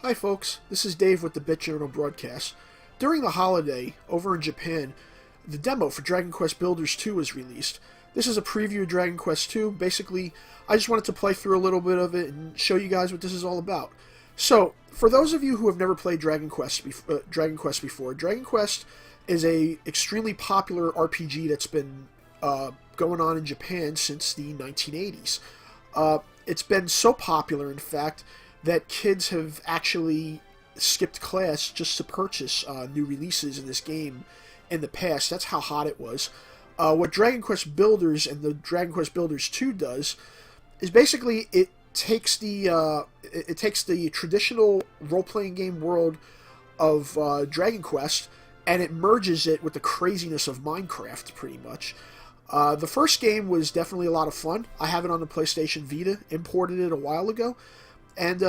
Hi folks, this is Dave with the Bit Journal broadcast. During the holiday, over in Japan, the demo for Dragon Quest Builders 2 was released. This is a preview of Dragon Quest 2. Basically, I just wanted to play through a little bit of it and show you guys what this is all about. So, for those of you who have never played Dragon Quest before, Dragon Quest is a extremely popular RPG that's been going on in Japan since the 1980s. It's been so popular, in fact, that kids have actually skipped class just to purchase new releases in this game in the past. That's how hot it was. What Dragon Quest Builders and the Dragon Quest Builders 2 does is basically it takes the traditional role-playing game world of Dragon Quest and it merges it with the craziness of Minecraft, pretty much. The first game was definitely a lot of fun. I have it on the PlayStation Vita, imported it a while ago. And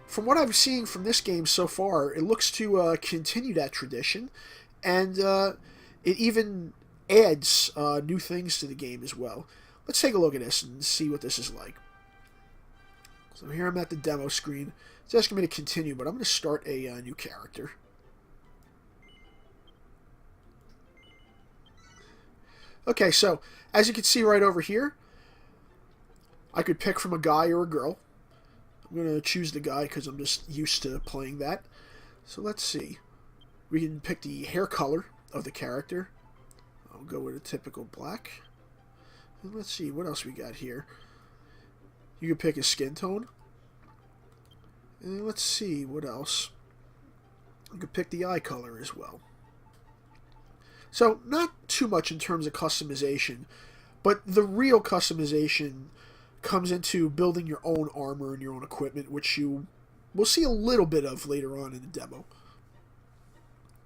from what I'm seeing from this game so far, it looks to continue that tradition, and it even adds new things to the game as well. Let's take a look at this and see what this is like. So here I'm at the demo screen. It's asking me to continue, but I'm going to start a new character. Okay, so as you can see right over here, I could pick from a guy or a girl. I'm going to choose the guy because I'm just used to playing that. So let's see. We can pick the hair color of the character. I'll go with a typical black. And let's see, what else we got here? You can pick a skin tone. And let's see, what else? You can pick the eye color as well. So, not too much in terms of customization, but the real customization comes into building your own armor and your own equipment, which you will see a little bit of later on in the demo.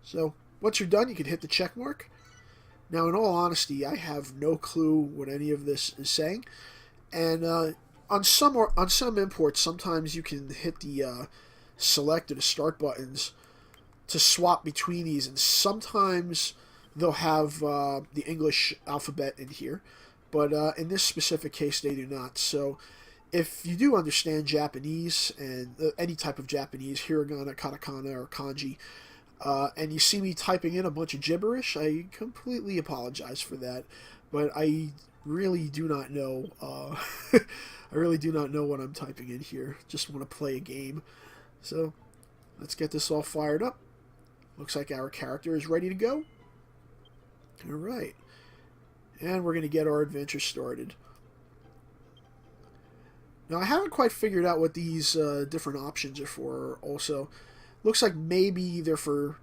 So, once you're done, you can hit the check mark. Now, in all honesty, I have no clue what any of this is saying, and on some imports, sometimes you can hit the select or the start buttons to swap between these, and sometimes they'll have the English alphabet in here, but in this specific case they do not. So if you do understand Japanese and any type of Japanese, hiragana, katakana, or kanji, and you see me typing in a bunch of gibberish, I completely apologize for that, but I really do not know I really do not know what I'm typing in here. Just want to play a game. So let's get this all fired up. Looks like our character is ready to go. Alright, and we're going to get our adventure started. Now, I haven't quite figured out what these different options are for also. Looks like maybe they're for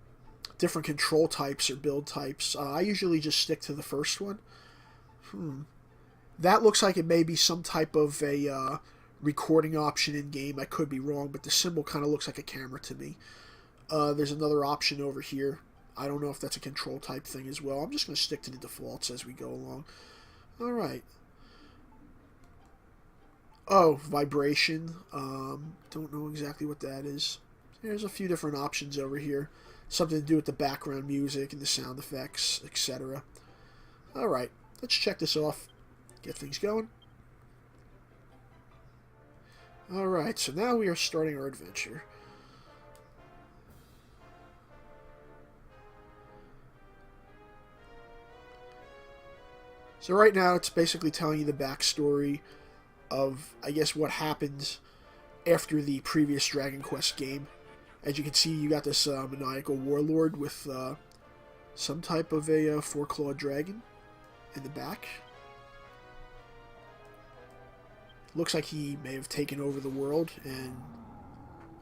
different control types or build types. I usually just stick to the first one. That looks like it may be some type of a recording option in-game. I could be wrong, but the symbol kind of looks like a camera to me. There's another option over here. I don't know if that's a control type thing as well. I'm just going to stick to the defaults as we go along. Alright. Oh, vibration. Don't know exactly what that is. There's a few different options over here. Something to do with the background music and the sound effects, etc. Alright, let's check this off. Get things going. Alright, so now we are starting our adventure. So right now it's basically telling you the backstory of, I guess, what happens after the previous Dragon Quest game. As you can see, you got this maniacal warlord with some type of a four-clawed dragon in the back. Looks like he may have taken over the world, and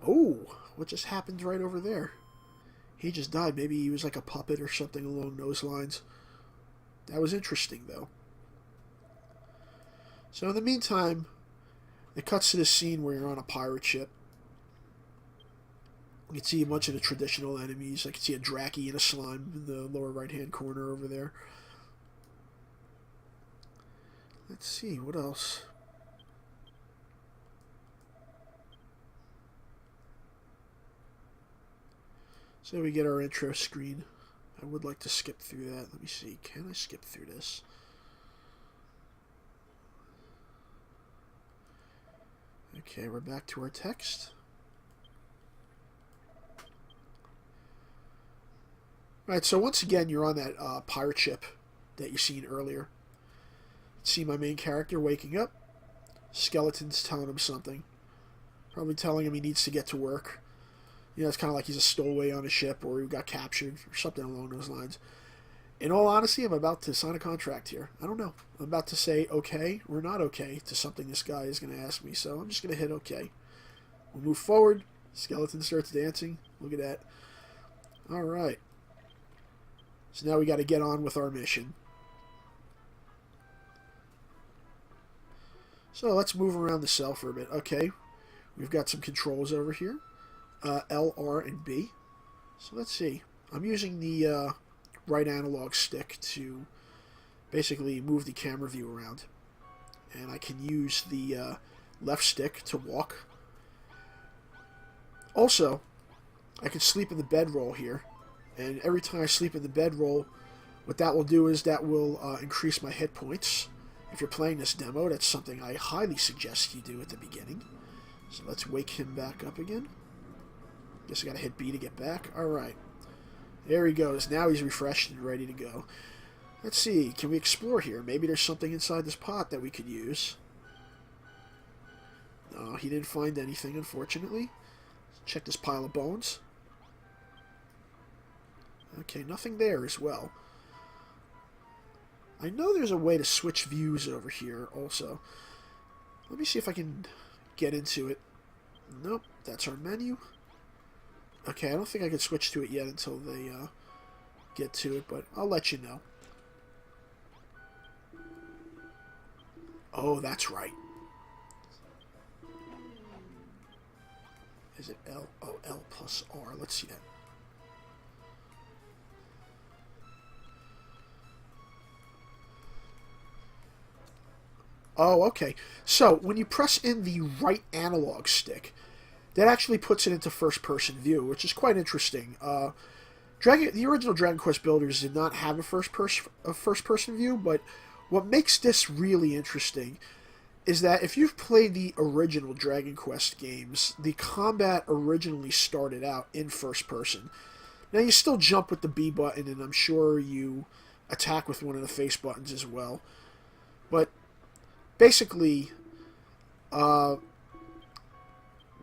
oh, what just happened right over there? He just died. Maybe he was like a puppet or something along those lines. That was interesting, though. So in the meantime, it cuts to this scene where you're on a pirate ship. You can see a bunch of the traditional enemies. I can see a Draki and a slime in the lower right-hand corner over there. Let's see, what else? So we get our intro screen. I would like to skip through that. Let me see. Can I skip through this? Okay, we're back to our text. Alright, so once again, you're on that pirate ship that you seen earlier. See my main character waking up. Skeleton's telling him something. Probably telling him he needs to get to work. You know, it's kind of like he's a stowaway on a ship or he got captured or something along those lines. In all honesty, I'm about to sign a contract here. I don't know. I'm about to say okay or not okay to something this guy is going to ask me, so I'm just going to hit okay. We'll move forward. Skeleton starts dancing. Look at that. Alright. So now we got to get on with our mission. So let's move around the cell for a bit. Okay. We've got some controls over here. L, R, and B. So let's see. I'm using the right analog stick to basically move the camera view around. And I can use the left stick to walk. Also, I can sleep in the bedroll here. And every time I sleep in the bedroll, what that will do is that will increase my hit points. If you're playing this demo, that's something I highly suggest you do at the beginning. So let's wake him back up again. Guess I gotta hit B to get back. Alright. There he goes. Now he's refreshed and ready to go. Let's see. Can we explore here? Maybe there's something inside this pot that we could use. No, he didn't find anything, unfortunately. Check this pile of bones. Okay, nothing there as well. I know there's a way to switch views over here also. Let me see if I can get into it. Nope, that's our menu. Okay, I don't think I can switch to it yet until they get to it, but I'll let you know. Oh, that's right. Is it L? Oh, L plus R. Let's see that. Oh, okay. So, when you press in the right analog stick, that actually puts it into first-person view, which is quite interesting. The original Dragon Quest builders did not have a first-person view, but what makes this really interesting is that if you've played the original Dragon Quest games, the combat originally started out in first-person. Now, you still jump with the B button, and I'm sure you attack with one of the face buttons as well. But basically,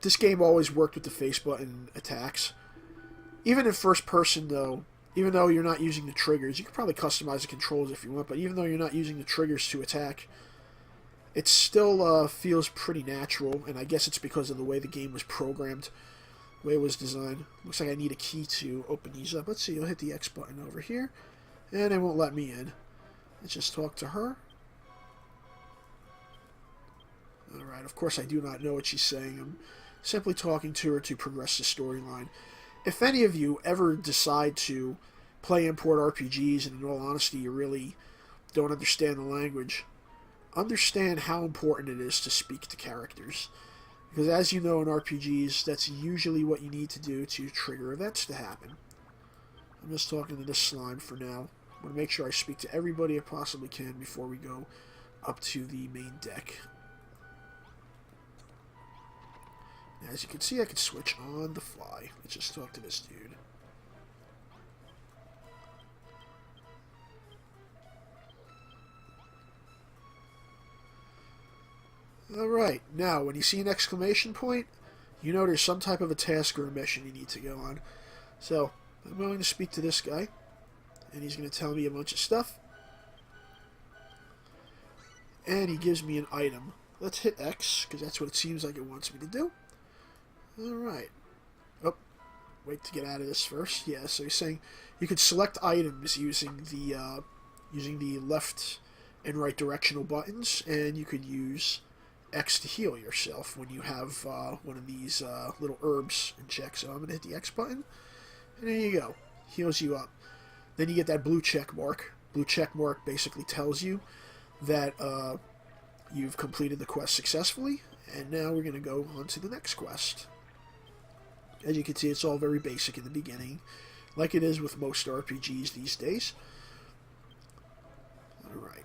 this game always worked with the face button attacks. Even in first person, though, even though you're not using the triggers, you can probably customize the controls if you want, but even though you're not using the triggers to attack, it still feels pretty natural, and I guess it's because of the way the game was programmed, the way it was designed. Looks like I need a key to open these up. Let's see, I'll hit the X button over here, and it won't let me in. Let's just talk to her. Alright, of course I do not know what she's saying. I'm simply talking to her to progress the storyline. If any of you ever decide to play import RPGs, and in all honesty you really don't understand the language, understand how important it is to speak to characters. Because as you know in RPGs, that's usually what you need to do to trigger events to happen. I'm just talking to this slime for now. I want to make sure I speak to everybody I possibly can before we go up to the main deck. As you can see, I can switch on the fly. Let's just talk to this dude. Alright, now when you see an exclamation point, you know there's some type of a task or a mission you need to go on. So, I'm going to speak to this guy, and he's going to tell me a bunch of stuff. And he gives me an item. Let's hit X, because that's what it seems like it wants me to do. Alright. Oh, wait to get out of this first. Yeah, so he's saying you could select items using the left and right directional buttons, and you could use X to heal yourself when you have one of these little herbs in check. So I'm going to hit the X button, and there you go. Heals you up. Then you get that blue check mark. Blue check mark basically tells you that you've completed the quest successfully, and now we're going to go on to the next quest. As you can see, it's all very basic in the beginning, like it is with most RPGs these days. Alright.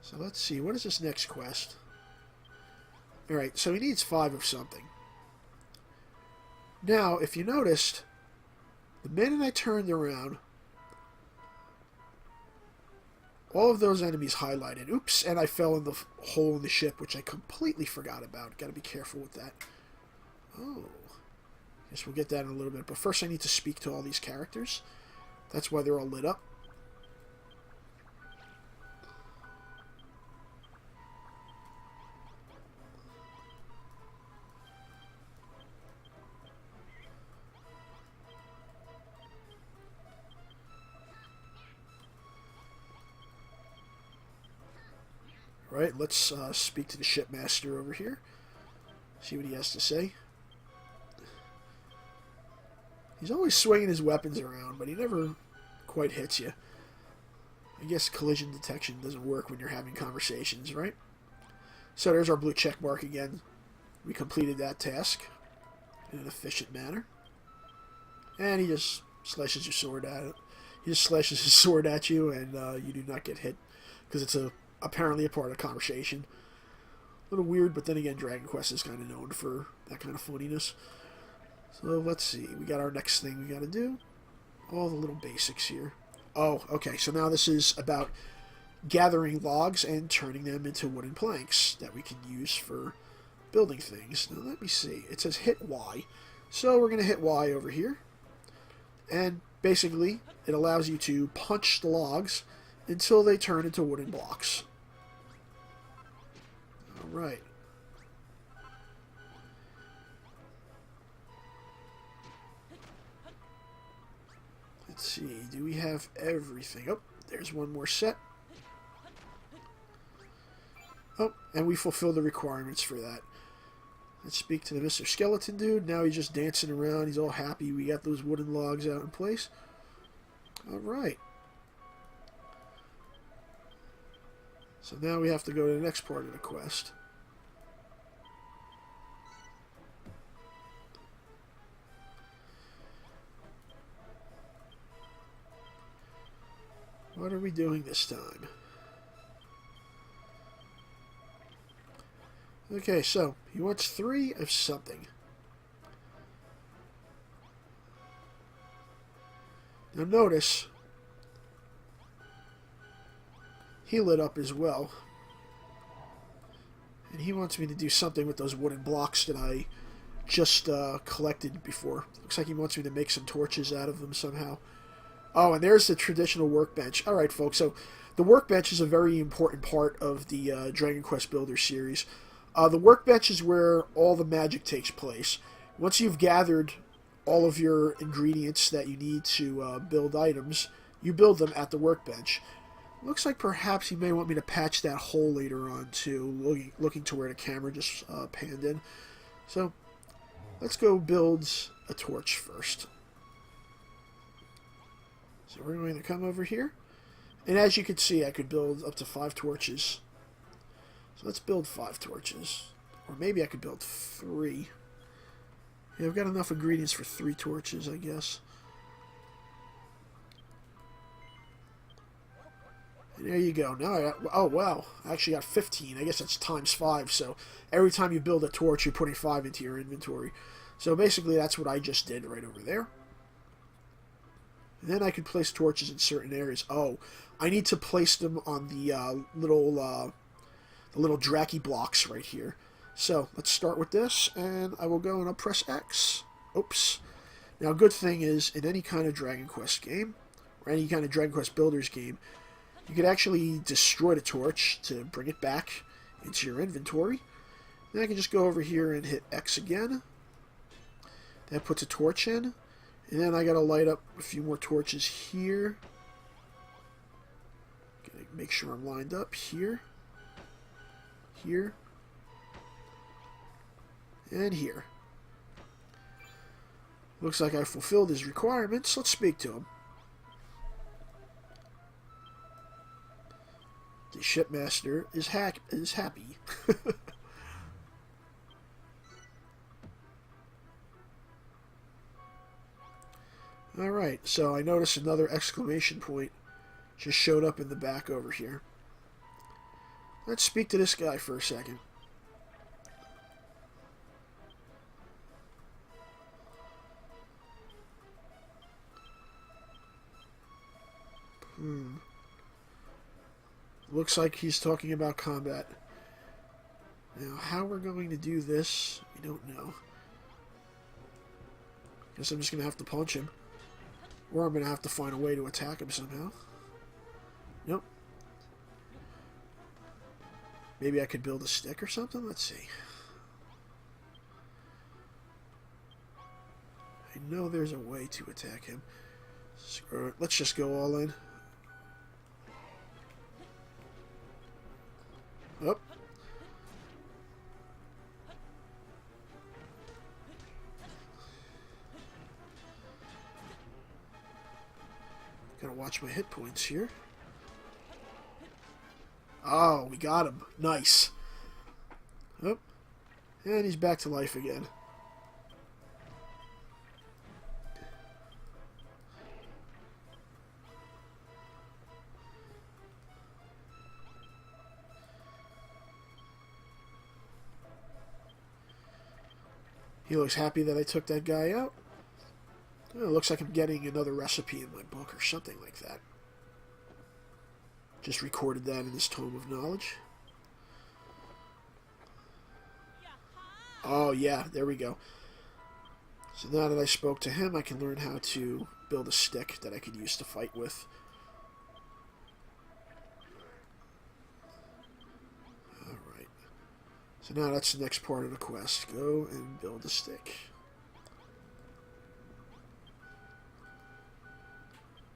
So let's see, what is this next quest? Alright, so he needs 5 of something. Now, if you noticed, the minute I turned around, all of those enemies highlighted. Oops, and I fell in the hole in the ship, which I completely forgot about. Got to be careful with that. Oh, guess we'll get that in a little bit. But first I need to speak to all these characters. That's why they're all lit up. Right, let's speak to the shipmaster over here. See what he has to say. He's always swinging his weapons around, but he never quite hits you. I guess collision detection doesn't work when you're having conversations, right? So there's our blue check mark again. We completed that task in an efficient manner. And he just slashes your sword at it. He just slashes his sword at you, and you do not get hit because it's apparently a part of the conversation. A little weird, but then again, Dragon Quest is kind of known for that kind of funniness. So let's see. We got our next thing we got to do. All the little basics here. Oh, okay. So now this is about gathering logs and turning them into wooden planks that we can use for building things. Now let me see. It says hit Y. So we're going to hit Y over here. And basically, it allows you to punch the logs until they turn into wooden blocks. Alright. Let's see, do we have everything? Oh, there's one more set. Oh, and we fulfill the requirements for that. Let's speak to the Mr. Skeleton dude. Now he's just dancing around. He's all happy. We got those wooden logs out in place. Alright. So now we have to go to the next part of the quest. What are we doing this time? Okay, so he wants 3 of something. Now notice, he lit up as well. And he wants me to do something with those wooden blocks that I just collected before. Looks like he wants me to make some torches out of them somehow. Oh, and there's the traditional workbench. Alright, folks, so the workbench is a very important part of the Dragon Quest Builder series. The workbench is where all the magic takes place. Once you've gathered all of your ingredients that you need to build items, you build them at the workbench. Looks like perhaps he may want me to patch that hole later on too, looking to where the camera just panned in. So, let's go build a torch first. So we're going to come over here. And as you can see, I could build up to 5 torches. So let's build 5 torches. Or maybe I could build 3. Yeah, I've got enough ingredients for 3 torches, I guess. And there you go. Now I got, oh wow, I actually got 15. I guess that's times 5. So every time you build a torch, you're putting 5 into your inventory. So basically that's what I just did right over there. And then I can place torches in certain areas. Oh, I need to place them on the little Draki blocks right here. So let's start with this, and I will go and I'll press X. Oops. Now, good thing is, in any kind of Dragon Quest game, or any kind of Dragon Quest Builders game, you could actually destroy the torch to bring it back into your inventory. Then I can just go over here and hit X again. That puts a torch in. And then I gotta light up a few more torches here. Gotta make sure I'm lined up here. Here. And here. Looks like I fulfilled his requirements. Let's speak to him. The shipmaster is happy. Alright, so I noticed another exclamation point just showed up in the back over here. Let's speak to this guy for a second. Looks like he's talking about combat. Now, how we're going to do this, we don't know. Guess I'm just going to have to punch him. Or I'm going to have to find a way to attack him somehow. Nope. Maybe I could build a stick or something? Let's see. I know there's a way to attack him. Screw it. Let's just go all in. Oh. Gotta watch my hit points here. Oh, we got him. Nice. Oh. And he's back to life again. He looks happy that I took that guy out. Oh, it looks like I'm getting another recipe in my book or something like that. Just recorded that in this tome of knowledge. Oh, yeah, there we go. So now that I spoke to him, I can learn how to build a stick that I could use to fight with. Alright. So now that's the next part of the quest. Go and build a stick.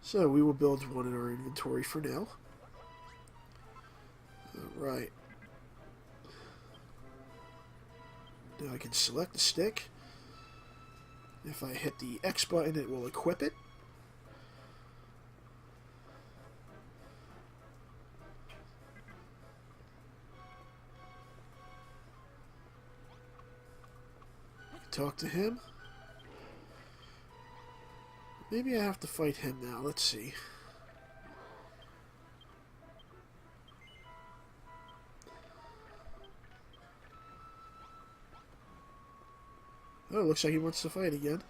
So we will build one in our inventory for now. Alright. Now I can select the stick. If I hit the X button, it will equip it. Talk to him. Maybe I have to fight him now. Let's see. Oh, it looks like he wants to fight again.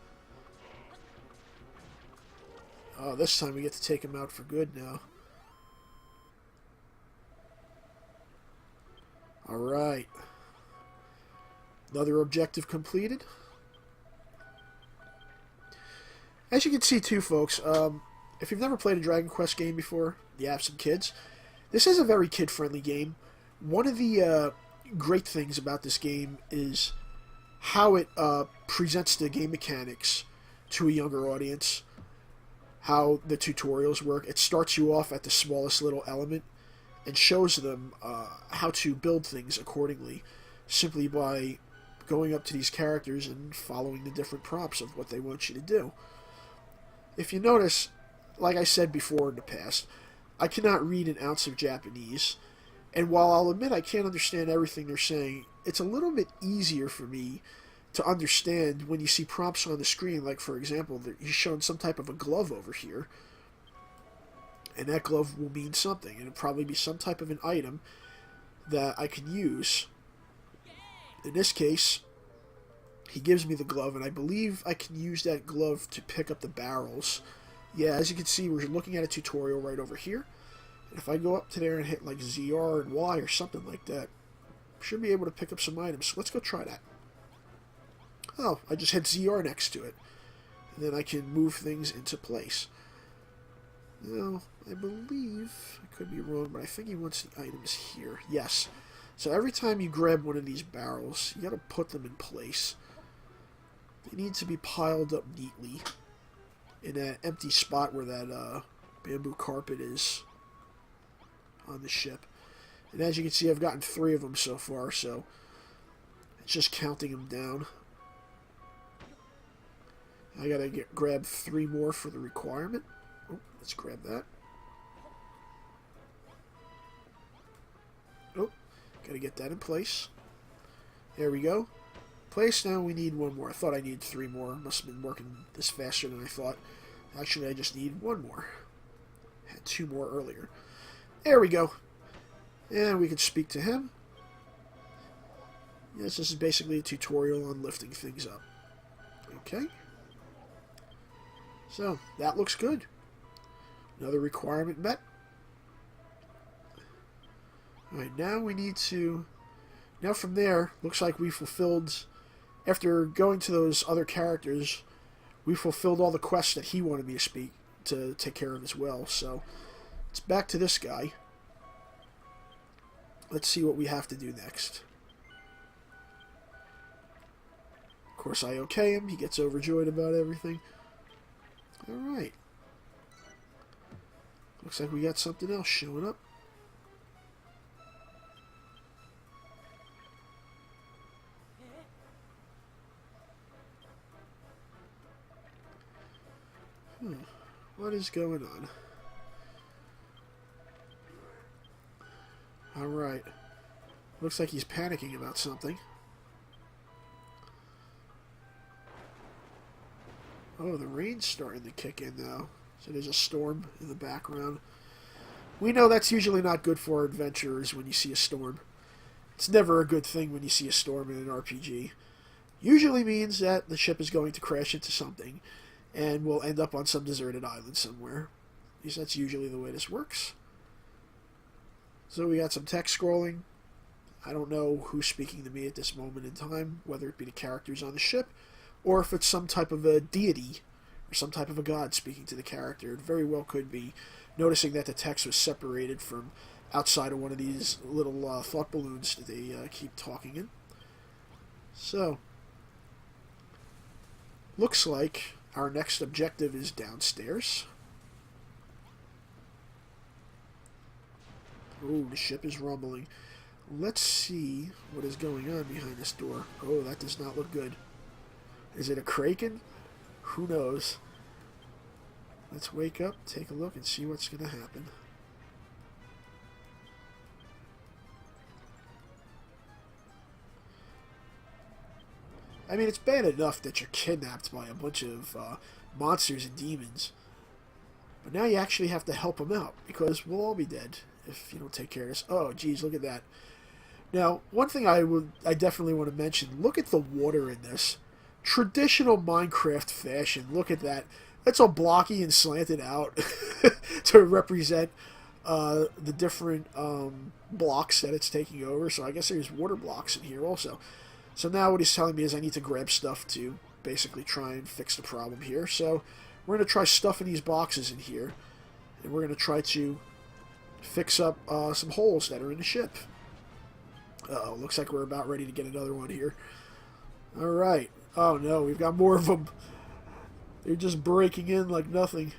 Oh, this time we get to take him out for good now. Alright. Another objective completed. As you can see too, folks, if you've never played a Dragon Quest game before, you have some kids, this is a very kid-friendly game. One of the great things about this game is how it presents the game mechanics to a younger audience, how the tutorials work. It starts you off at the smallest little element and shows them how to build things accordingly, simply by going up to these characters and following the different prompts of what they want you to do. If you notice, like I said before in the past, I cannot read an ounce of Japanese, and while I'll admit I can't understand everything they're saying, it's a little bit easier for me to understand when you see prompts on the screen. Like, for example, he's showing some type of a glove over here, and that glove will mean something, and it'll probably be some type of an item that I can use. In this case, he gives me the glove, and I believe I can use that glove to pick up the barrels. Yeah, as you can see, we're looking at a tutorial right over here. And if I go up to there and hit like ZR and Y or something like that, I should be able to pick up some items. So let's go try that. Oh, I just hit ZR next to it. And then I can move things into place. Now, I believe, I could be wrong, but I think he wants the items here. Yes. So every time you grab one of these barrels, you gotta put them in place. They need to be piled up neatly in that empty spot where that bamboo carpet is on the ship. And as you can see, I've gotten 3 of them so far, so it's just counting them down. I gotta grab 3 more for the requirement. Oh, let's grab that. Oh, gotta get that in place. There we go. Place. Now we need 1 more. I thought I needed 3 more. Must have been working this faster than I thought. Actually, I just need 1 more. Had 2 more earlier. There we go. And we can speak to him. Yes, this is basically a tutorial on lifting things up. Okay. So, that looks good. Another requirement met. Alright, now we need to... Now from there, looks like we fulfilled... After going to those other characters, we fulfilled all the quests that he wanted me to take care of as well. So, it's back to this guy. Let's see what we have to do next. Of course, I okay him. He gets overjoyed about everything. Alright. Looks like we got something else showing up. What is going on? Alright. Looks like he's panicking about something. Oh, the rain's starting to kick in now. So there's a storm in the background. We know that's usually not good for adventurers when you see a storm. It's never a good thing when you see a storm in an RPG. Usually means that the ship is going to crash into something and we'll end up on some deserted island somewhere. At least that's usually the way this works. So we got some text scrolling. I don't know who's speaking to me at this moment in time, whether it be the characters on the ship, or if it's some type of a deity, or some type of a god speaking to the character. It very well could be, noticing that the text was separated from outside of one of these little thought balloons that they keep talking in. So, looks like our next objective is downstairs. Oh, the ship is rumbling. Let's see what is going on behind this door. Oh, that does not look good. Is it a kraken? Who knows? Let's wake up, take a look, and see what's going to happen. I mean, it's bad enough that you're kidnapped by a bunch of monsters and demons. But now you actually have to help them out, because we'll all be dead if you don't take care of this. Oh, geez, look at that. Now, one thing I definitely want to mention, look at the water in this. Traditional Minecraft fashion. Look at that. That's all blocky and slanted out to represent the different blocks that it's taking over. So I guess there's water blocks in here also. So now what he's telling me is I need to grab stuff to basically try and fix the problem here. So we're going to try stuffing these boxes in here. And we're going to try to fix up some holes that are in the ship. Uh-oh, looks like we're about ready to get another one here. Alright. Oh no, we've got more of them. They're just breaking in like nothing.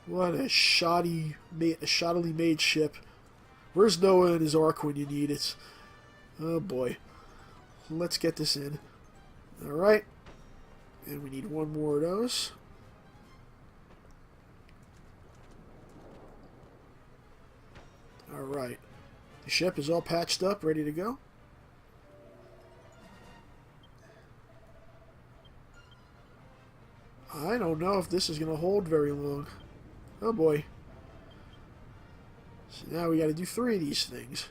What a shoddily made ship. Where's Noah and his ark when you need it? Oh boy. Let's get this in. Alright. And we need one more of those. Alright. The ship is all patched up, ready to go. I don't know if this is going to hold very long. Oh boy. So now we got to do 3 of these things.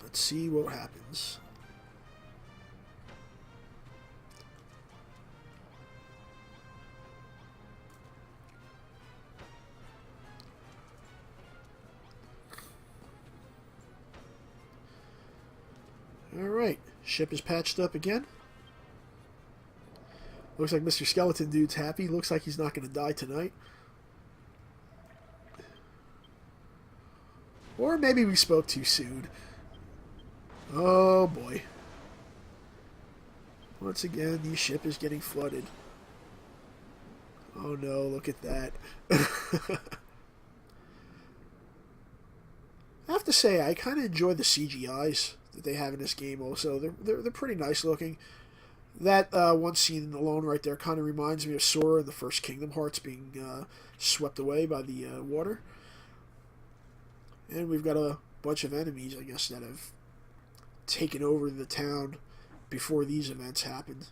Let's see what happens. Alright, ship is patched up again. Looks like Mr. Skeleton Dude's happy. Looks like he's not going to die tonight. Or maybe we spoke too soon. Oh boy. Once again, the ship is getting flooded. Oh no, look at that. I have to say, I kind of enjoy the CGIs that they have in this game also. They're pretty nice looking. That one scene alone right there kind of reminds me of Sora in the first Kingdom Hearts being swept away by the water. And we've got a bunch of enemies, I guess, that have taken over the town before these events happened.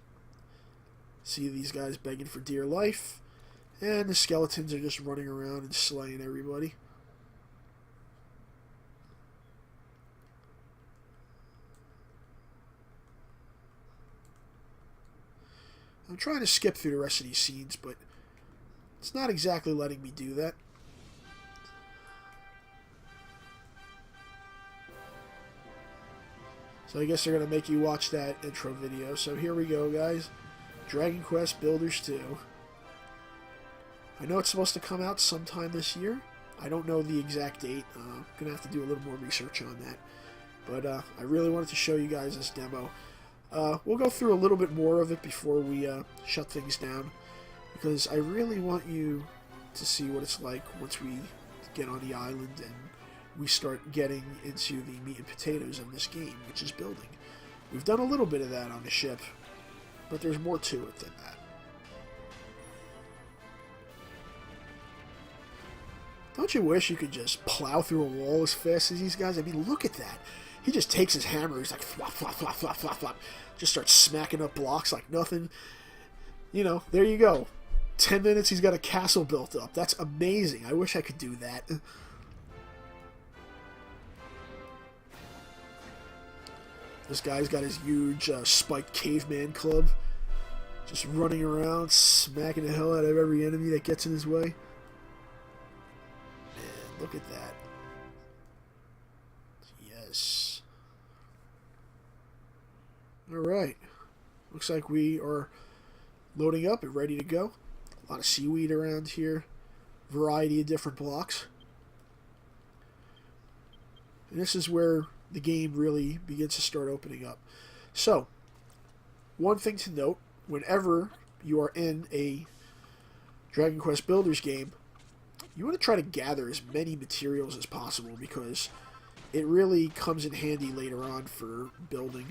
See these guys begging for dear life. And the skeletons are just running around and slaying everybody. I'm trying to skip through the rest of these scenes, but it's not exactly letting me do that. So I guess they're going to make you watch that intro video. So here we go, guys. Dragon Quest Builders 2. I know it's supposed to come out sometime this year. I don't know the exact date. I'm going to have to do a little more research on that. But I really wanted to show you guys this demo. We'll go through a little bit more of it before we shut things down, because I really want you to see what it's like once we get on the island and we start getting into the meat and potatoes of this game, which is building. We've done a little bit of that on the ship, but there's more to it than that. Don't you wish you could just plow through a wall as fast as these guys? I mean, look at that. He just takes his hammer, he's like, flop, flop, flop, flop, flop, flop. Just starts smacking up blocks like nothing. You know, there you go. 10 minutes, he's got a castle built up. That's amazing. I wish I could do that. This guy's got his huge spiked caveman club. Just running around, smacking the hell out of every enemy that gets in his way. Man, look at that. Yes. Alright. Looks like we are loading up and ready to go. A lot of seaweed around here. Variety of different blocks. And this is where the game really begins to start opening up. So, one thing to note, whenever you are in a Dragon Quest Builders game, you want to try to gather as many materials as possible, because it really comes in handy later on for building.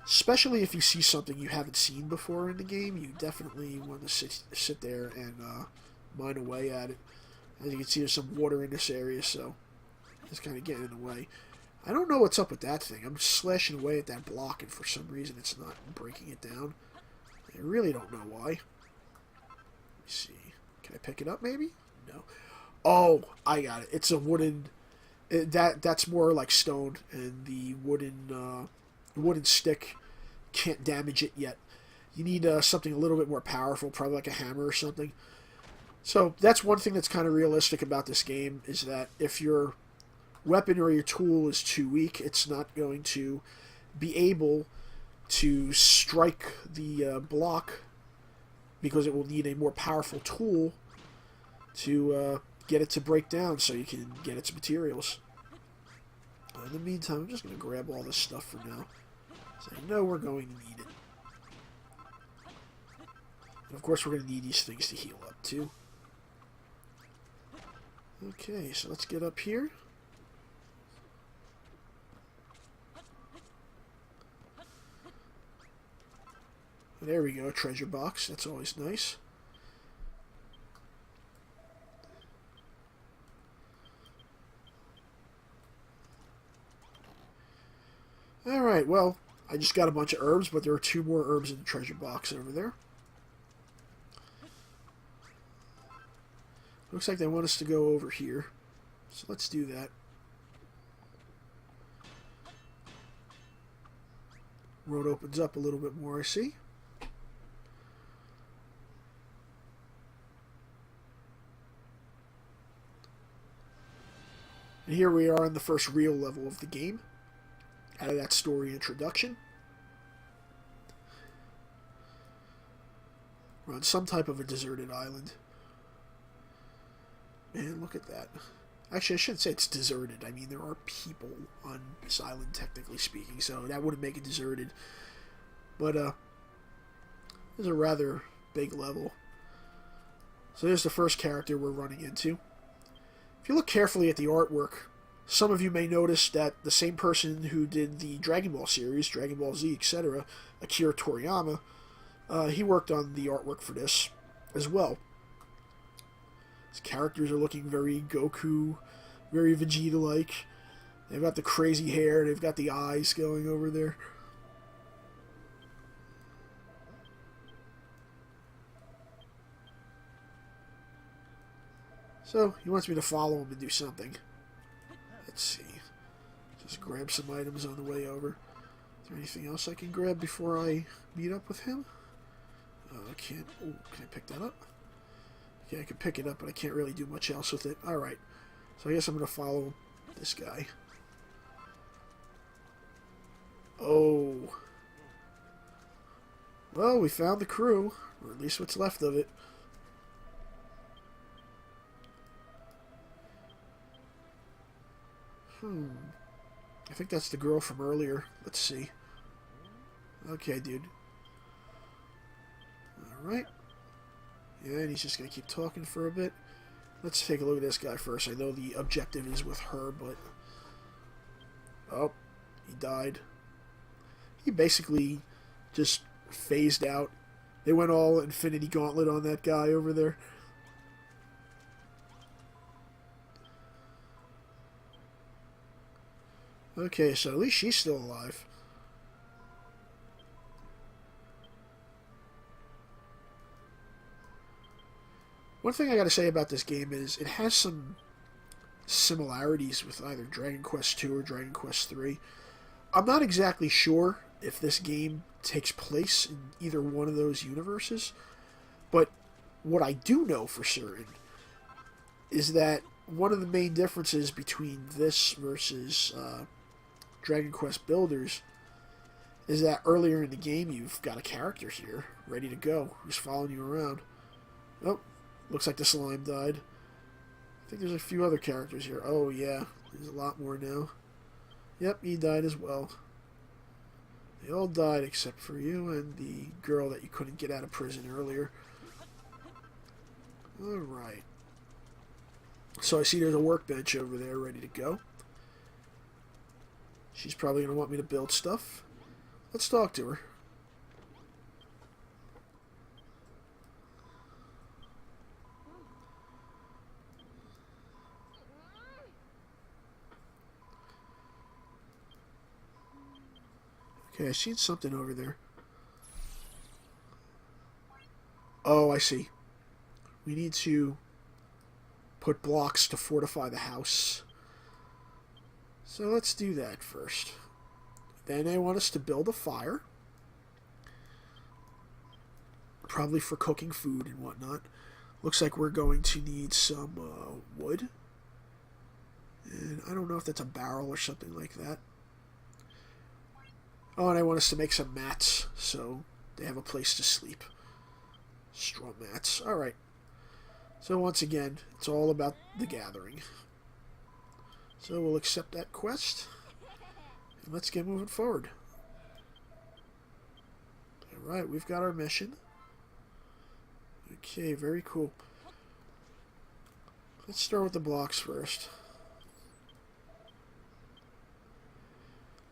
Especially if you see something you haven't seen before in the game, you definitely want to sit there and mine away at it. As you can see, there's some water in this area, so it's kind of getting in the way. I don't know what's up with that thing. I'm slashing away at that block, and for some reason it's not breaking it down. I really don't know why. Let me see. Can I pick it up, maybe? No. Oh, I got it. It's a wooden... That's more like stone, and the wooden stick can't damage it yet. You need something a little bit more powerful, probably like a hammer or something. So that's one thing that's kind of realistic about this game, is that if your weapon or your tool is too weak, it's not going to be able to strike the block, because it will need a more powerful tool to get it to break down so you can get its materials. In the meantime, I'm just going to grab all this stuff for now, so I know we're going to need it. And of course, we're going to need these things to heal up too. Okay, so let's get up here. There we go, treasure box. That's always nice. Alright, well, I just got a bunch of herbs, but there are 2 more herbs in the treasure box over there. Looks like they want us to go over here, so let's do that. Road opens up a little bit more, I see. And here we are on the first real level of the game, out of that story introduction. We're on some type of a deserted island. Man, look at that. Actually, I shouldn't say it's deserted. I mean, there are people on this island, technically speaking, so that wouldn't make it deserted. But, there's a rather big level. So there's the first character we're running into. If you look carefully at the artwork, some of you may notice that the same person who did the Dragon Ball series, Dragon Ball Z, etc., Akira Toriyama, he worked on the artwork for this as well. His characters are looking very Goku, very Vegeta-like. They've got the crazy hair, they've got the eyes going over there. So, he wants me to follow him and do something. Let's see. Just grab some items on the way over. Is there anything else I can grab before I meet up with him? I can't. Oh, can I pick that up? Yeah, I can pick it up, but I can't really do much else with it. Alright. So I guess I'm going to follow this guy. Oh. Well, we found the crew. Or at least what's left of it. I think that's the girl from earlier. Let's see. Okay, dude. Alright. Yeah, and he's just going to keep talking for a bit. Let's take a look at this guy first. I know the objective is with her, but... Oh, he died. He basically just phased out. They went all Infinity Gauntlet on that guy over there. Okay, so at least she's still alive. One thing I gotta say about this game is it has some similarities with either Dragon Quest II or Dragon Quest III. I'm not exactly sure if this game takes place in either one of those universes, but what I do know for certain is that one of the main differences between this versus Dragon Quest Builders is that earlier in the game you've got a character here ready to go who's following you around. Oh, looks like the slime died. I think there's a few other characters here. Oh yeah, there's a lot more now. Yep, he died as well. They all died except for you and the girl that you couldn't get out of prison earlier. Alright. So I see there's a workbench over there ready to go. She's probably going to want me to build stuff. Let's talk to her. Okay, I seen something over there. Oh, I see. We need to put blocks to fortify the house. So let's do that first. Then they want us to build a fire. Probably for cooking food and whatnot. Looks like we're going to need some wood. And I don't know if that's a barrel or something like that. Oh, and I want us to make some mats so they have a place to sleep. Straw mats. Alright. So once again, it's all about the gathering. So we'll accept that quest. And let's get moving forward. Alright, we've got our mission. Okay, very cool. Let's start with the blocks first.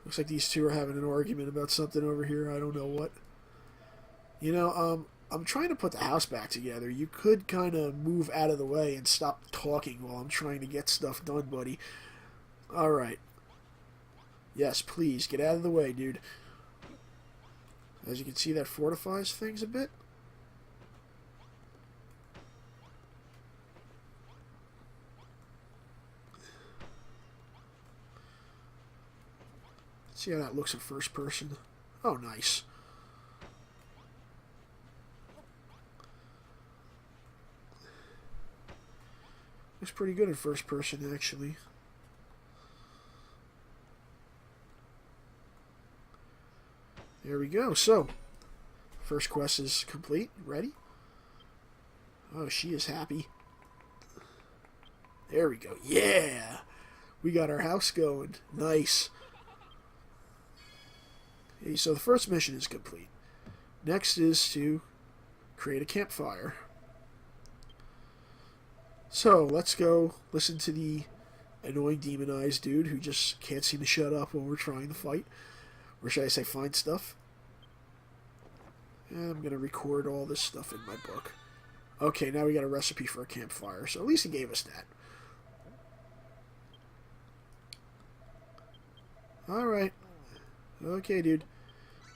Looks like these two are having an argument about something over here. I don't know what. You know, I'm trying to put the house back together. You could kind of move out of the way and stop talking while I'm trying to get stuff done, buddy. Alright. Yes, please, get out of the way, dude. As you can see, that fortifies things a bit. Let's see how that looks in first person. Oh, nice. Looks pretty good in first person, actually. There we go. So, first quest is complete. Ready? Oh, she is happy. There we go. Yeah! We got our house going. Nice. Okay, so the first mission is complete. Next is to create a campfire. So, let's go listen to the annoying demonized dude who just can't seem to shut up when we're trying to fight. Or should I say find stuff? And I'm going to record all this stuff in my book. Okay, now we got a recipe for a campfire. So at least he gave us that. Alright. Okay, dude.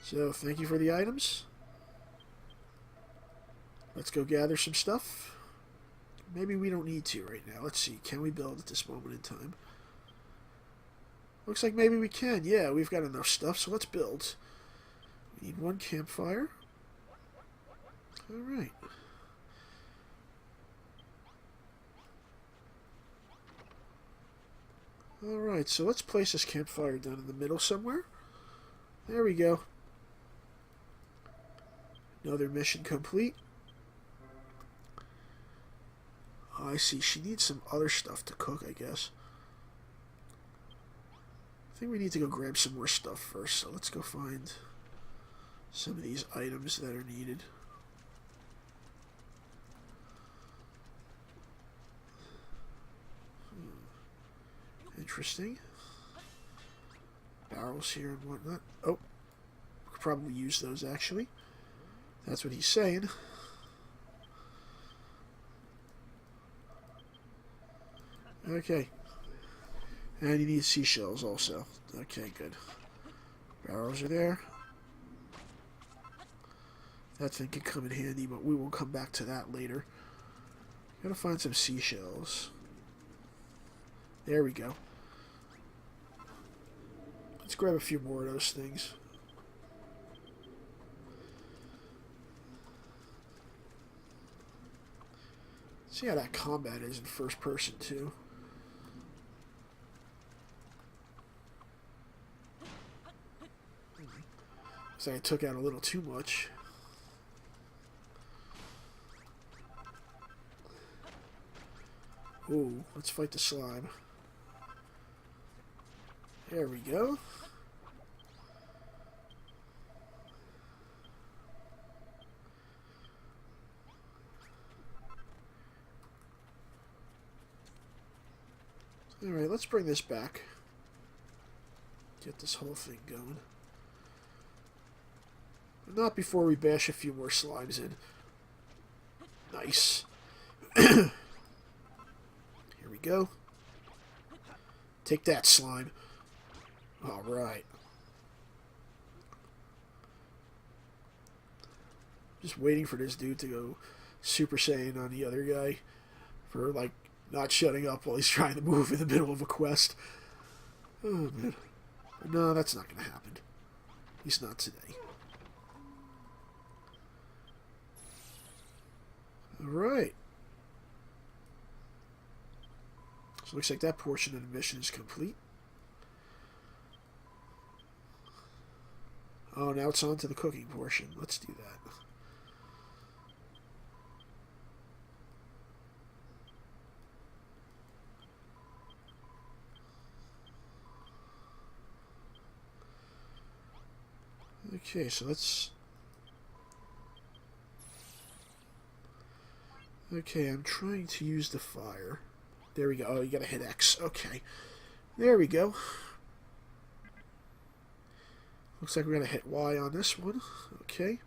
So, thank you for the items. Let's go gather some stuff. Maybe we don't need to right now. Let's see. Can we build at this moment in time? Looks like maybe we can. Yeah, we've got enough stuff, so let's build. We need one campfire. Alright. Alright, so let's place this campfire down in the middle somewhere. There we go. Another mission complete. Oh, I see. She needs some other stuff to cook, I guess. I think we need to go grab some more stuff first, so let's go find some of these items that are needed. Interesting. Barrels here and whatnot. Oh, we could probably use those actually. That's what he's saying. Okay. And you need seashells also. Okay, good. Barrels are there. That thing can come in handy, but we will come back to that later. Gotta find some seashells. There we go. Let's grab a few more of those things. See how that combat is in first person too. So I took out a little too much. Ooh, let's fight the slime. There we go. Alright, let's bring this back. Get this whole thing going. But not before we bash a few more slimes in. Nice. Here we go. Take that, slime. Alright. Just waiting for this dude to go Super Saiyan on the other guy. For, like, not shutting up while he's trying to move in the middle of a quest. Oh, man. But no, that's not going to happen. At least not today. Alright. So it looks like that portion of the mission is complete. Oh, now it's on to the cooking portion. Let's do that. Okay, so let's... Okay, I'm trying to use the fire. There we go. Oh, you gotta hit X. Okay. There we go. Looks like we're gonna hit Y on this one. Okay.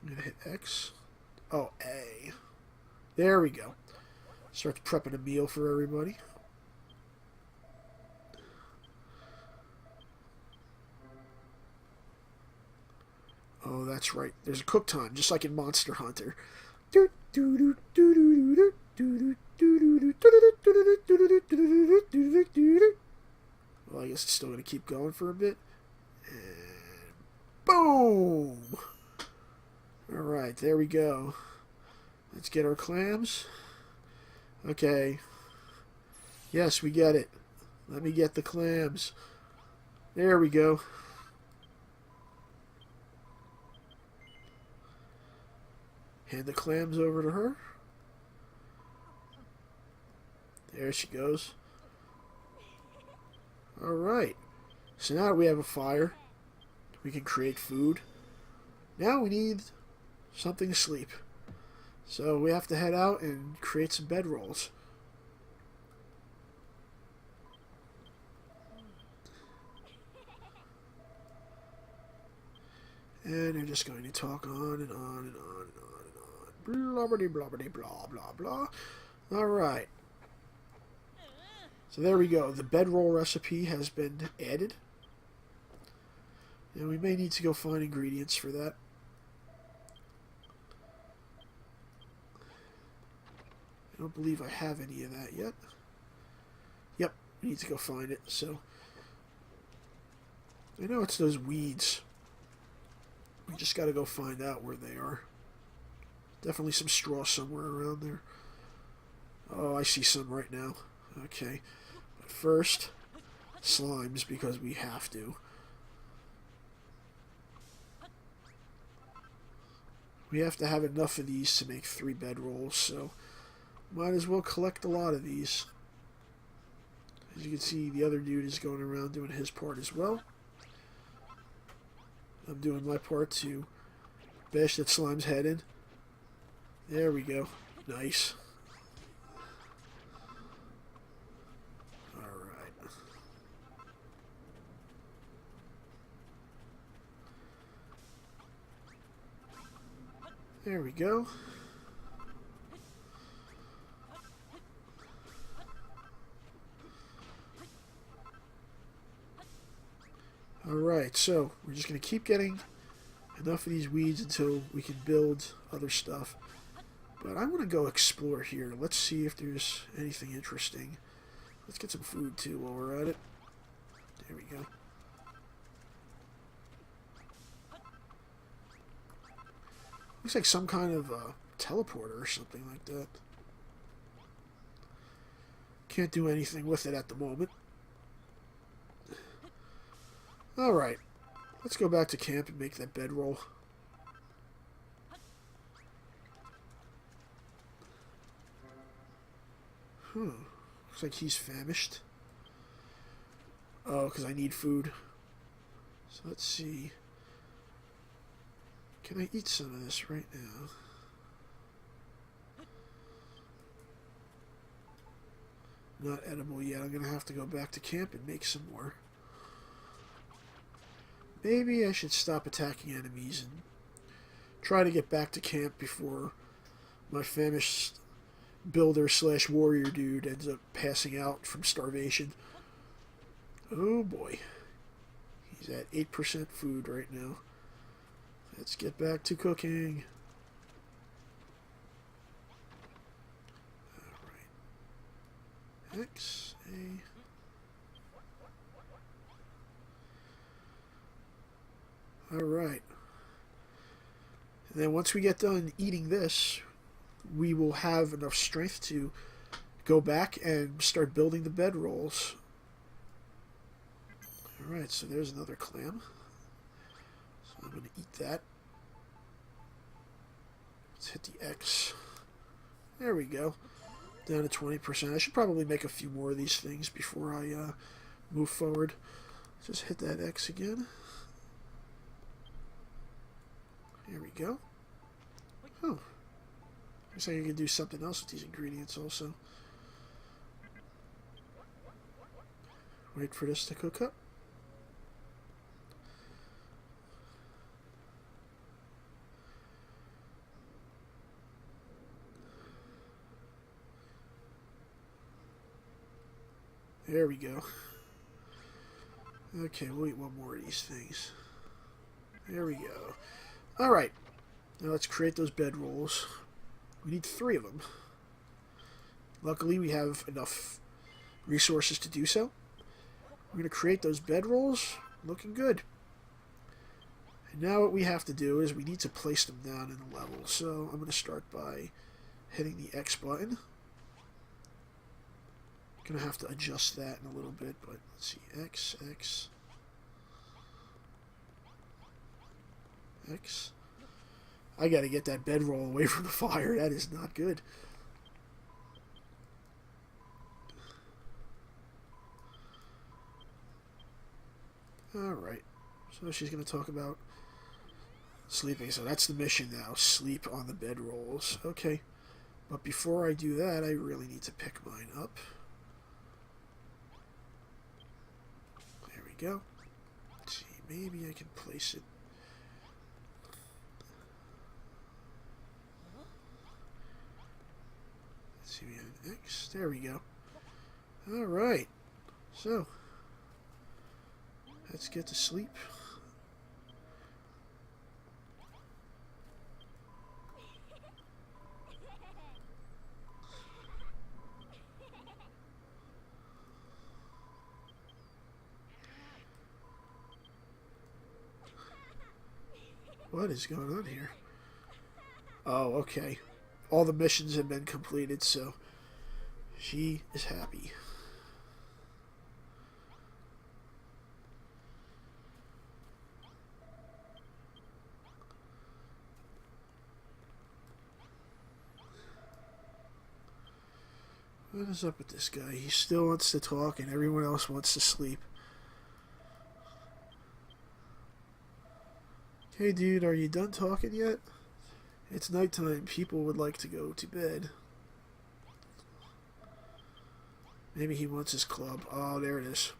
I'm gonna hit X. Oh, A. There we go. Start prepping a meal for everybody. Oh, that's right. There's a cook time, just like in Monster Hunter. Well, I guess it's still going to keep going for a bit. And boom! Alright, there we go. Let's get our clams. Okay. Yes, we get it. Let me get the clams. There we go. Hand the clams over to her. There she goes. Alright. So now we have a fire. We can create food. Now we need something to sleep. So we have to head out and create some bedrolls. And they're just going to talk on and on and on and on and on. Blobberdy blobberdy blah blah blah. Alright. So there we go. The bedroll recipe has been added. And we may need to go find ingredients for that. I don't believe I have any of that yet. Yep, we need to go find it. So I know it's those weeds. We just got to go find out where they are. Definitely some straw somewhere around there. Oh, I see some right now. Okay. But first, slimes because we have to. We have to have enough of these to make 3 bedrolls, so might as well collect a lot of these. As you can see, the other dude is going around doing his part as well. I'm doing my part to bash that slime's head in. There we go. Nice. Alright. There we go. Alright, so we're just going to keep getting enough of these weeds until we can build other stuff. But I want to go explore here. Let's see if there's anything interesting. Let's get some food too while we're at it. There we go. Looks like some kind of teleporter or something like that. Can't do anything with it at the moment. Alright, let's go back to camp and make that bedroll. Looks like he's famished. Oh, because I need food. So let's see. Can I eat some of this right now? Not edible yet. I'm going to have to go back to camp and make some more. Maybe I should stop attacking enemies and try to get back to camp before my famished builder / warrior dude ends up passing out from starvation. Oh boy. He's at 8% food right now. Let's get back to cooking. Alright. X, A. Alright. And then once we get done eating this, we will have enough strength to go back and start building the bedrolls. Alright, so there's another clam. So I'm going to eat that. Let's hit the X. There we go. Down to 20%. I should probably make a few more of these things before I move forward. Just hit that X again. There we go. Oh. Looks like I can do something else with these ingredients also. Wait for this to cook up. There we go. Okay, we'll eat one more of these things. There we go. Alright. Now let's create those bedrolls. We need 3 of them. Luckily, we have enough resources to do so. We're going to create those bedrolls. Looking good. And now what we have to do is we need to place them down in the level. So I'm going to start by hitting the X button. Going to have to adjust that in a little bit, but let's see. X, X, X. I got to get that bedroll away from the fire. That is not good. Alright. So she's going to talk about sleeping. So that's the mission now. Sleep on the bedrolls. Okay. But before I do that, I really need to pick mine up. There we go. Let's see. Maybe I can place it. Let's see. We have an X. There we go. Alright. So. Let's get to sleep. What is going on here? Oh, okay. All the missions have been completed, so she is happy. What is up with this guy? He still wants to talk and everyone else wants to sleep. Hey dude, are you done talking yet? It's nighttime. People would like to go to bed. Maybe he wants his club. Oh, there it is.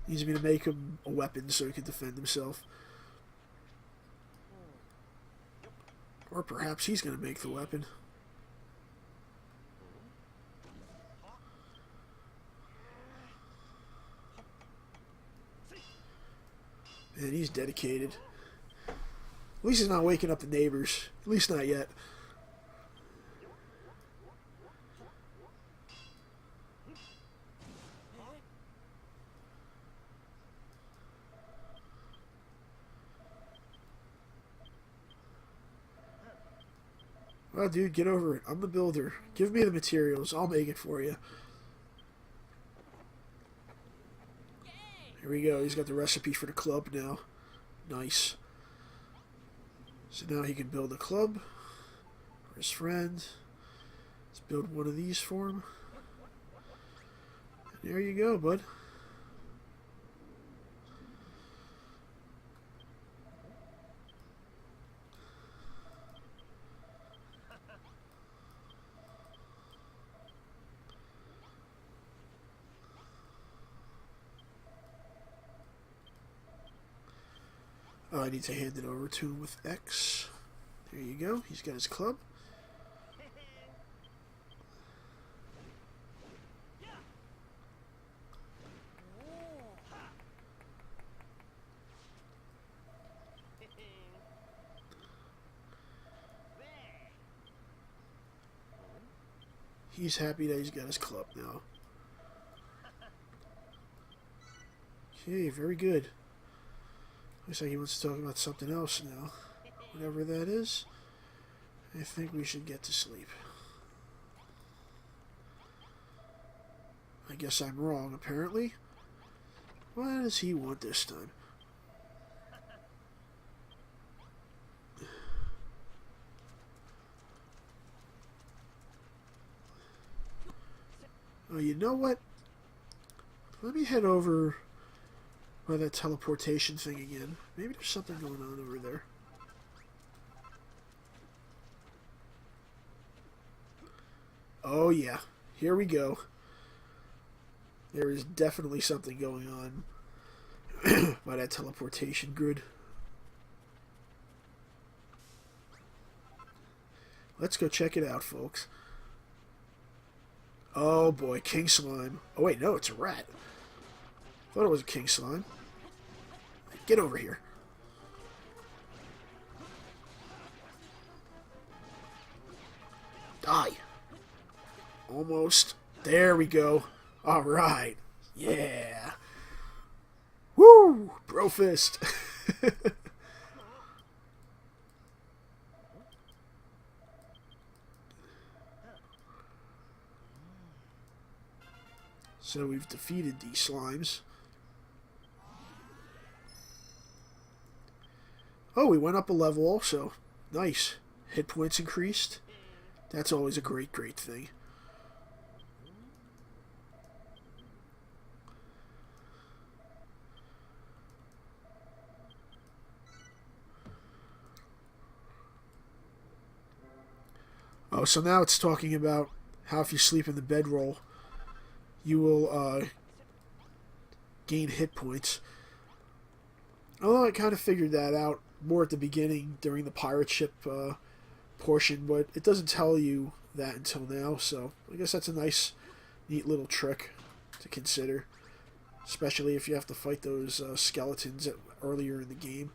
He needs me to make him a weapon so he can defend himself. Or perhaps he's going to make the weapon. Man, he's dedicated. At least he's not waking up the neighbors. At least not yet. Oh, dude, get over it. I'm the builder. Give me the materials. I'll make it for you. Here we go. He's got the recipe for the club now. Nice. So now he can build a club for his friend. Let's build one of these for him. And there you go, bud. Oh, I need to hand it over to him with X. There you go. He's got his club. He's happy that he's got his club now. Okay, very good. Looks like he wants to talk about something else now. Whatever that is, I think we should get to sleep. I guess I'm wrong, apparently. What does he want this time? Oh, you know what? Let me head over by that teleportation thing again. Maybe there's something going on over there. Oh yeah, here we go. There is definitely something going on by that teleportation grid. Let's go check it out, folks. Oh boy, king slime. Oh wait, no, it's a rat. Thought it was a king slime. Get over here. Die. Almost. There we go. Alright. Yeah. Woo! Bro fist. So we've defeated these slimes. Oh, we went up a level also. Nice. Hit points increased. That's always a great, great thing. Oh, so now it's talking about how if you sleep in the bedroll, you will gain hit points. Although I kind of figured that out more at the beginning during the pirate ship portion, but it doesn't tell you that until now, so I guess that's a nice, neat little trick to consider, especially if you have to fight those skeletons earlier in the game.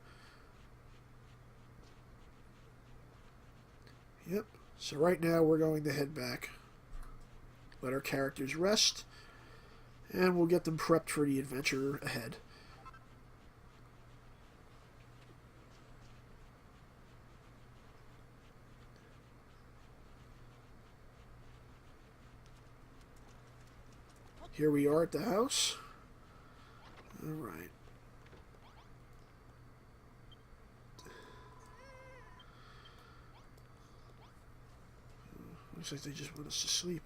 Yep, so right now we're going to head back, let our characters rest, and we'll get them prepped for the adventure ahead. Here we are at the house. Alright. Looks like they just want us to sleep.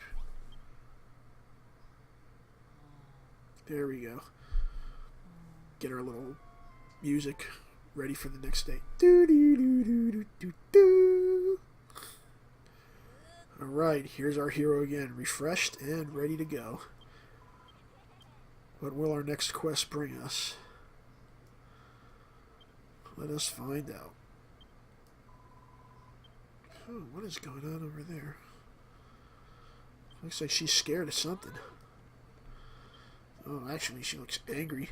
There we go. Get our little music ready for the next day. Do do do do do do do. All right, here's our hero again, refreshed and ready to go. What will our next quest bring us? Let us find out. Oh, what is going on over there? Looks like she's scared of something. Oh, actually, she looks angry.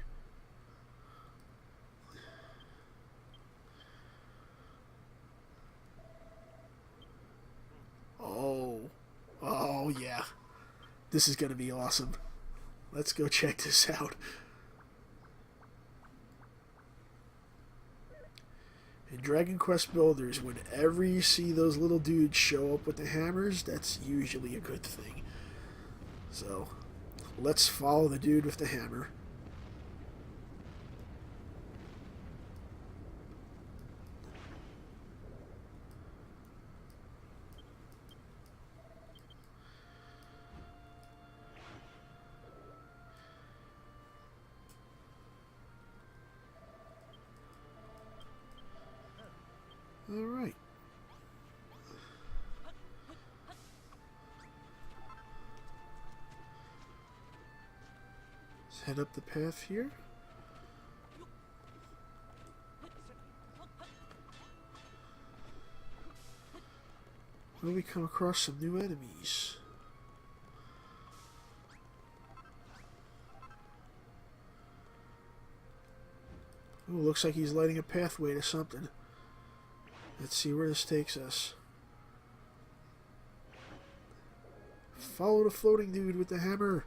Oh yeah. This is going to be awesome. Let's go check this out. In Dragon Quest Builders, whenever you see those little dudes show up with the hammers, that's usually a good thing. So, let's follow the dude with the hammer. Alright. Let's head up the path here. Will we come across some new enemies? Oh, looks like he's lighting a pathway to something. Let's see where this takes us. Follow the floating dude with the hammer.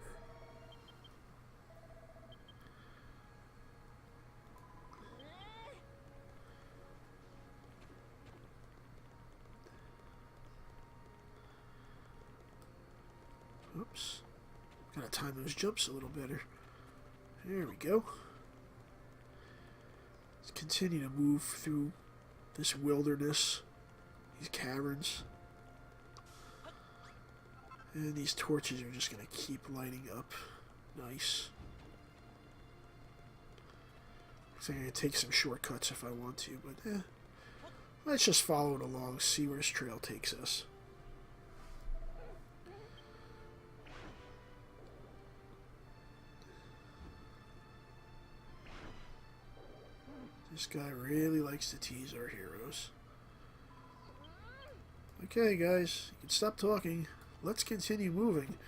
Oops. Gotta time those jumps a little better. There we go. Let's continue to move through this wilderness, these caverns, and these torches are just going to keep lighting up. Nice. Looks like I'm going to take some shortcuts if I want to, but let's just follow it along, see where this trail takes us. This guy really likes to tease our heroes. Okay, guys, you can stop talking. Let's continue moving.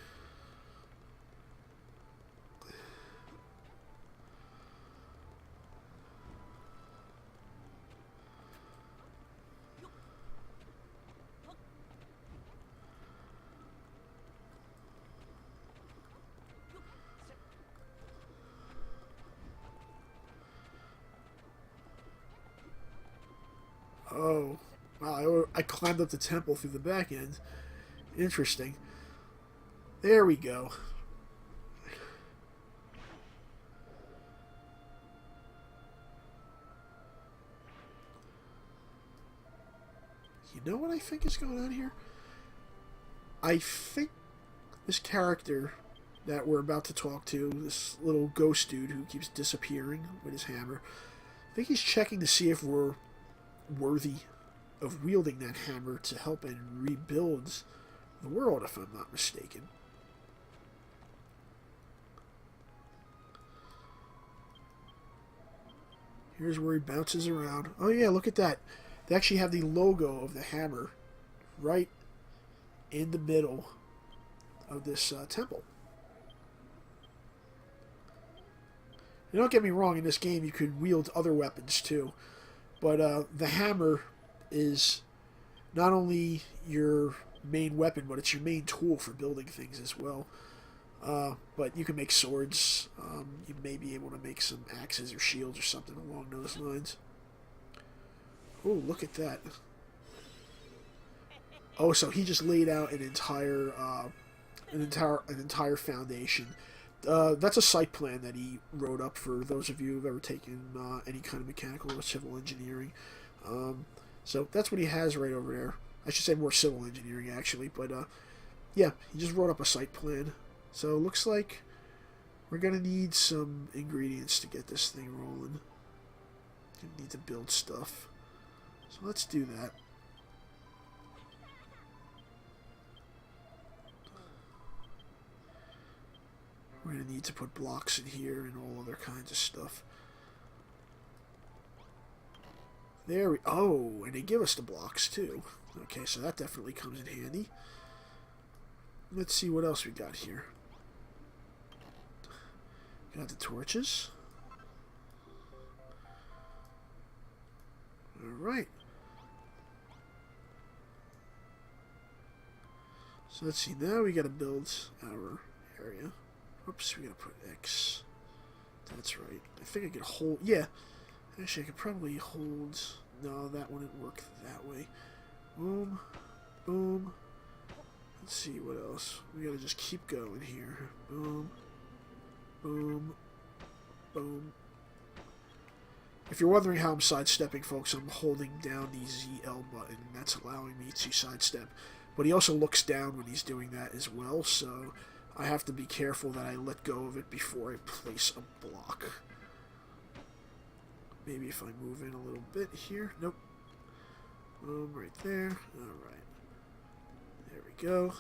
Oh, wow, I climbed up the temple through the back end. Interesting. There we go. You know what I think is going on here? I think this character that we're about to talk to, this little ghost dude who keeps disappearing with his hammer, I think he's checking to see if we're worthy of wielding that hammer to help and rebuild the world, if I'm not mistaken. Here's where he bounces around. Oh yeah, look at that. They actually have the logo of the hammer right in the middle of this temple. And don't get me wrong, in this game you could wield other weapons too. But the hammer is not only your main weapon, but it's your main tool for building things as well. But you can make swords. You may be able to make some axes or shields or something along those lines. Oh, look at that. Oh, so he just laid out an entire foundation. That's a site plan that he wrote up for those of you who've ever taken any kind of mechanical or civil engineering. So that's what he has right over there. I should say more civil engineering, actually. But, yeah, he just wrote up a site plan. So it looks like We're going to need some ingredients to get this thing rolling. Gonna need to build stuff. So let's do that. We're going to need to put blocks in here and all other kinds of stuff. There we... Oh, and they give us the blocks too. Okay, so that definitely comes in handy. Let's see what else we got here. Got the torches. Alright. So let's see, now we gotta build our area. Oops, we gotta put X. That's right. I think I could hold... Yeah. Actually, I could probably hold... No, that wouldn't work that way. Boom. Boom. Let's see what else. We gotta just keep going here. Boom. Boom. Boom. If you're wondering how I'm sidestepping, folks, I'm holding down the ZL button, and that's allowing me to sidestep. But he also looks down when he's doing that as well, so I have to be careful that I let go of it before I place a block. Maybe if I move in a little bit here. Nope. Boom, right there. Alright. There we go.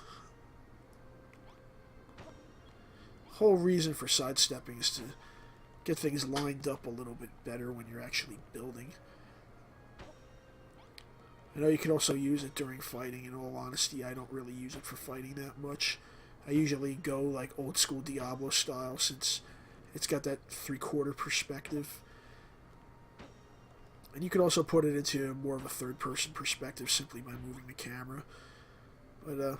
Whole reason for sidestepping is to get things lined up a little bit better when you're actually building. I know you can also use it during fighting. In all honesty, I don't really use it for fighting that much. I usually go like old school Diablo style, since it's got that 3/4 perspective. And you can also put it into more of a third-person perspective simply by moving the camera. But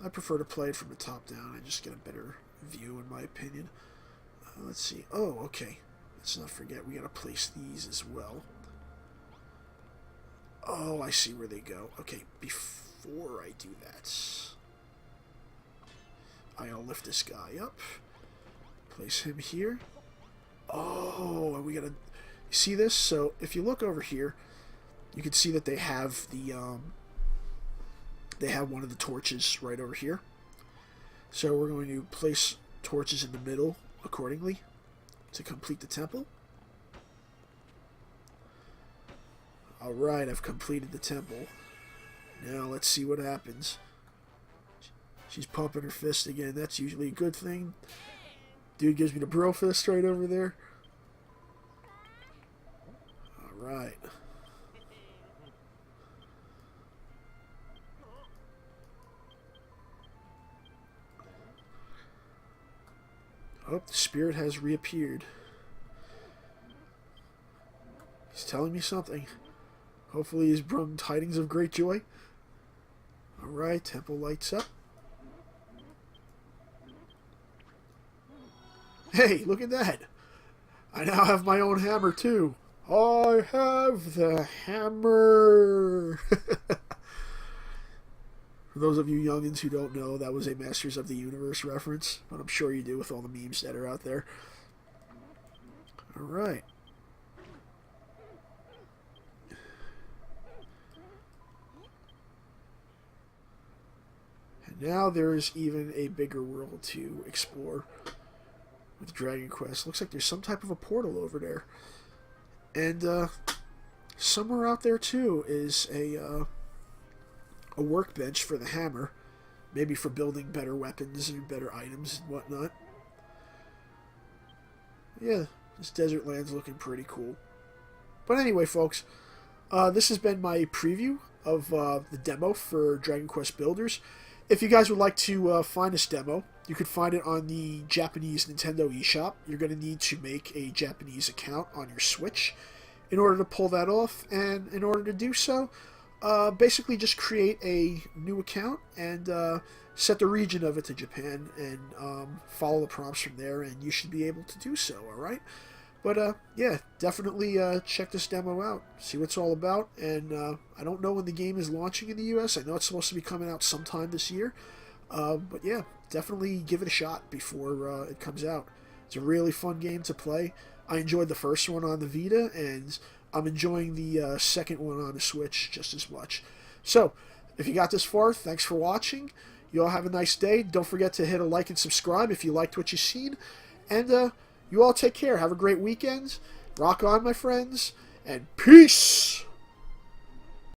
I prefer to play it from the top down. I just get a better view, in my opinion. Let's see. Oh, okay. Let's not forget, we gotta place these as well. Oh, I see where they go. Okay, before I do that, I'll lift this guy up. Place him here. Oh, and we gotta... You see this? So, if you look over here, you can see that they have the, they have one of the torches right over here. So we're going to place torches in the middle accordingly to complete the temple. Alright, I've completed the temple. Now let's see what happens. She's pumping her fist again. That's usually a good thing. Dude gives me the bro fist right over there. Alright. Oh, the spirit has reappeared. He's telling me something. Hopefully he's brought tidings of great joy. Alright, temple lights up. Hey, look at that! I now have my own hammer too. I have the hammer! For those of you youngins who don't know, that was a Masters of the Universe reference, but I'm sure you do with all the memes that are out there. Alright. And now there's even a bigger world to explore with Dragon Quest. Looks like there's some type of a portal over there. And somewhere out there too is a workbench for the hammer, maybe for building better weapons and better items and whatnot. Yeah, this desert land's looking pretty cool. But anyway, folks, this has been my preview of the demo for Dragon Quest Builders. If you guys would like to find this demo, you could find it on the Japanese Nintendo eShop. You're going to need to make a Japanese account on your Switch in order to pull that off, and in order to do so, basically just create a new account and set the region of it to Japan, and follow the prompts from there, and you should be able to do so, alright? But yeah, definitely check this demo out, see what it's all about, and I don't know when the game is launching in the US. I know it's supposed to be coming out sometime this year, but yeah, definitely give it a shot before it comes out. It's a really fun game to play. I enjoyed the first one on the Vita, and I'm enjoying the second one on the Switch just as much. So, if you got this far, thanks for watching. You all have a nice day. Don't forget to hit a like and subscribe if you liked what you've seen. And you all take care. Have a great weekend. Rock on, my friends. And peace!